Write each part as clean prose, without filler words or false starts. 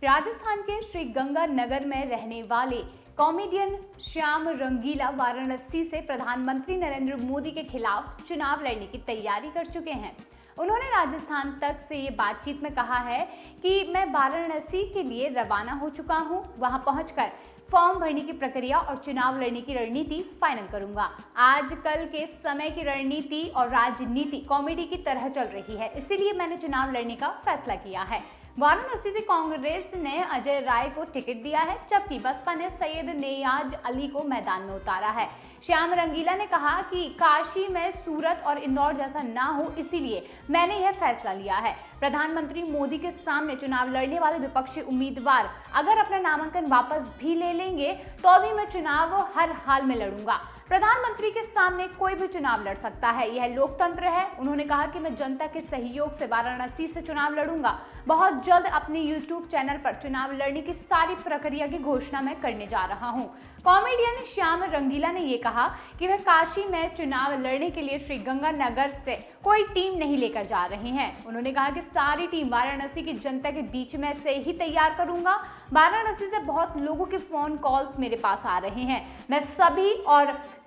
राजस्थान के श्री गंगानगर में रहने वाले कॉमेडियन श्याम रंगीला वाराणसी से प्रधानमंत्री नरेंद्र मोदी के खिलाफ चुनाव लड़ने की तैयारी कर चुके हैं। उन्होंने राजस्थान तक से ये बातचीत में कहा है कि मैं वाराणसी के लिए रवाना हो चुका हूं, वहां पहुंचकर फॉर्म भरने की प्रक्रिया और चुनाव लड़ने की रणनीति फाइनल करूंगा। आजकल के समय की रणनीति और राजनीति कॉमेडी की तरह चल रही है, इसीलिए मैंने चुनाव लड़ने का फैसला किया है। वाराणसी से कांग्रेस ने अजय राय को टिकट दिया है, जबकि बसपा ने सैयद नेयाज अली को मैदान में उतारा है। श्याम रंगीला ने कहा कि काशी में सूरत और इंदौर जैसा ना हो, इसीलिए मैंने यह फैसला लिया है। प्रधानमंत्री मोदी के सामने चुनाव लड़ने वाले विपक्षी उम्मीदवार अगर अपना नामांकन वापस भी ले लेंगे तो भी मैं चुनाव हर हाल में लड़ूंगा। प्रधानमंत्री के सामने कोई भी चुनाव लड़ सकता है, यह लोकतंत्र है। उन्होंने कहा कि मैं जनता के सहयोग से वाराणसी से चुनाव लड़ूंगा। बहुत जल्द अपने YouTube चैनल पर चुनाव लड़ने की सारी प्रक्रिया की घोषणा मैं करने जा रहा हूं। कॉमेडियन श्याम रंगीला ने यह कहा कि वह काशी में चुनाव लड़ने के लिए श्री गंगानगर से कोई टीम नहीं लेकर जा रहे हैं। उन्होंने कहा कि सारी टीम वाराणसी की जनता के बीच में से ही तैयार करूंगा। वाराणसी से बहुत लोगों के फोन कॉल्स मेरे पास आ रहे हैं, मैं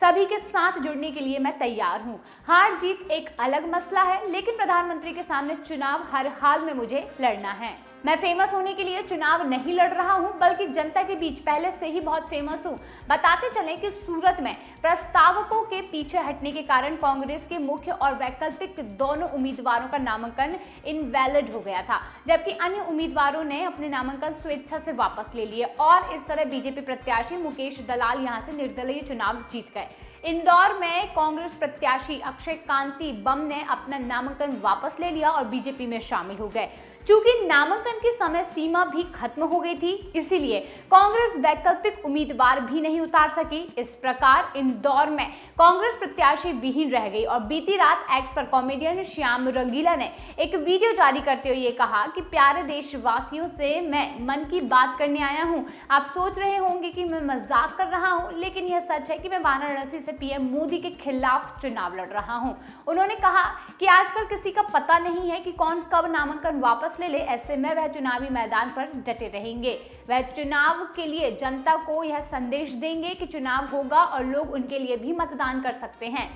सभी के साथ जुड़ने के लिए मैं तैयार हूं। हार जीत एक अलग मसला है, लेकिन प्रधानमंत्री के सामने चुनाव हर हाल में मुझे लड़ना है। मैं फेमस होने के लिए चुनाव नहीं लड़ रहा हूं, बल्कि जनता के बीच पहले से ही बहुत फेमस हूं। बताते चले कि सूरत में प्रस्तावकों के पीछे हटने के कारण कांग्रेस के मुख्य और वैकल्पिक दोनों उम्मीदवारों का नामांकन इनवैलिड हो गया था, जबकि अन्य उम्मीदवारों ने अपने नामांकन स्वेच्छा से वापस ले लिए और इस तरह बीजेपी प्रत्याशी मुकेश दलाल यहां से निर्दलीय चुनाव जीत गए। इंदौर में कांग्रेस प्रत्याशी अक्षय कांति बम ने अपना नामांकन वापस ले लिया और बीजेपी में शामिल हो गए। चूंकि नामांकन की समय सीमा भी खत्म हो गई थी, इसीलिए कांग्रेस वैकल्पिक उम्मीदवार भी नहीं उतार सकी। इस प्रकार इंदौर में कांग्रेस प्रत्याशी विहीन रह गई और बीती रात एक्स पर कॉमेडियन श्याम रंगीला ने एक वीडियो जारी करते हुए ये कहा कि प्यारे देशवासियों से मैं मन की बात करने आया हूं। आप सोच रहे होंगे कि मैं मजाक कर रहा हूं, लेकिन यह सच है कि मैं वाराणसी से पीएम मोदी के खिलाफ चुनाव लड़ रहा हूं। उन्होंने कहा कि आजकल किसी का पता नहीं है कि कौन कब नामांकन वापस ले ले, ऐसे में वह चुनावी मैदान पर डटे रहेंगे। वह चुनाव के लिए जनता को यह संदेश देंगे कि चुनाव होगा और लोग उनके लिए भी मतदान कर सकते हैं।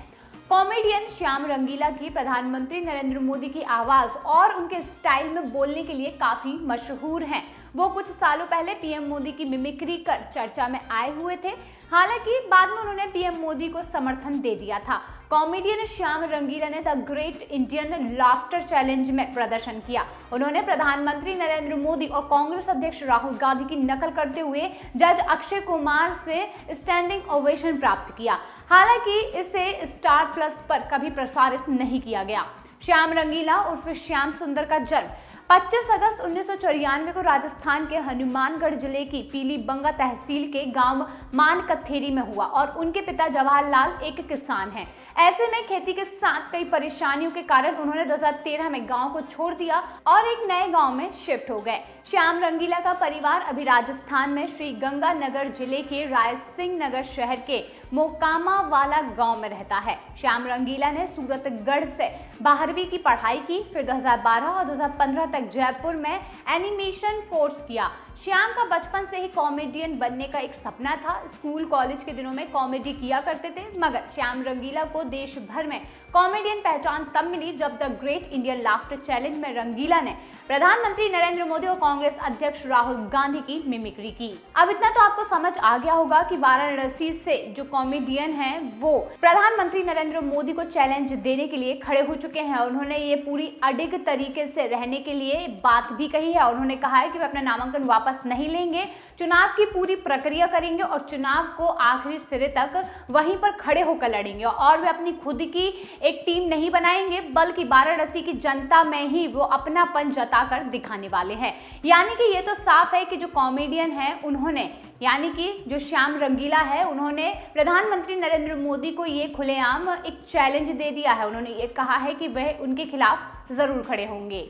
कॉमेडियन श्याम रंगीला की प्रधानमंत्री नरेंद्र मोदी की आवाज और उनके स्टाइल में बोलने के लिए काफी मशहूर हैं। वो कुछ सालों पहले पीएम मोदी की मिमिक्री कर चर्चा में आए हुए थे। हालांकि बाद में उन्होंने पीएम मोदी को समर्थन दे दिया था। कॉमेडियन श्याम रंगीला ने the great Indian laughter challenge में प्रदर्शन किया। उन्होंने प्रधानमंत्री नरेंद्र मोदी और कांग्रेस अध्यक्ष राहुल गांधी की नकल करते हुए जज अक्षय कुमार से स्टैंडिंग ओवेशन प्राप्त किया। हालांकि इसे स्टार प्लस पर कभी प्रसारित नहीं किया गया। श्याम रंगीला उर्फ श्याम सुंदर का जन्म 25 अगस्त 1994 को राजस्थान के हनुमानगढ़ जिले की पीलीबंगा तहसील के गांव मानकथेरी में हुआ और उनके पिता जवाहरलाल एक किसान हैं। ऐसे में खेती के साथ कई परेशानियों के कारण उन्होंने 2013 में गांव को छोड़ दिया और एक नए गांव में शिफ्ट हो गए। श्याम रंगीला का परिवार अभी राजस्थान में श्री गंगानगर जिले के राय सिंह नगर शहर के मोकामा वाला गांव में रहता है। श्याम रंगीला ने सूरतगढ़ से 12वीं की पढ़ाई की, फिर 2012 और 2015 तक जयपुर में एनिमेशन कोर्स किया। श्याम का बचपन से ही कॉमेडियन बनने का एक सपना था। स्कूल कॉलेज के दिनों में कॉमेडी किया करते थे, मगर श्याम रंगीला को देश भर में कॉमेडियन पहचान तब मिली जब the great Indian laughter challenge में रंगीला ने प्रधानमंत्री नरेंद्र मोदी और कांग्रेस अध्यक्ष राहुल गांधी की मिमिक्री की। अब इतना तो आपको समझ आ गया होगा कि वाराणसी से जो कॉमेडियन हैं वो प्रधानमंत्री नरेंद्र मोदी को चैलेंज देने के लिए खड़े हो चुके हैं। उन्होंने ये पूरी अडिग तरीके से रहने के लिए बात भी कही है। उन्होंने कहा है कि वे अपना नामांकन वापस नहीं लेंगे, चुनाव की पूरी प्रक्रिया करेंगे और चुनाव को आखिरी सिरे तक वहीं पर खड़े होकर लड़ेंगे और वे अपनी खुद की एक टीम नहीं बनाएंगे, बल्कि वाराणसी की जनता में ही वो अपनापन जताकर दिखाने वाले हैं। यानी कि ये तो साफ है कि जो कॉमेडियन है उन्होंने, यानी कि जो श्याम रंगीला है, उन्होंने प्रधानमंत्री नरेंद्र मोदी को ये खुलेआम एक चैलेंज दे दिया है। उन्होंने ये कहा है कि वह उनके खिलाफ जरूर खड़े होंगे।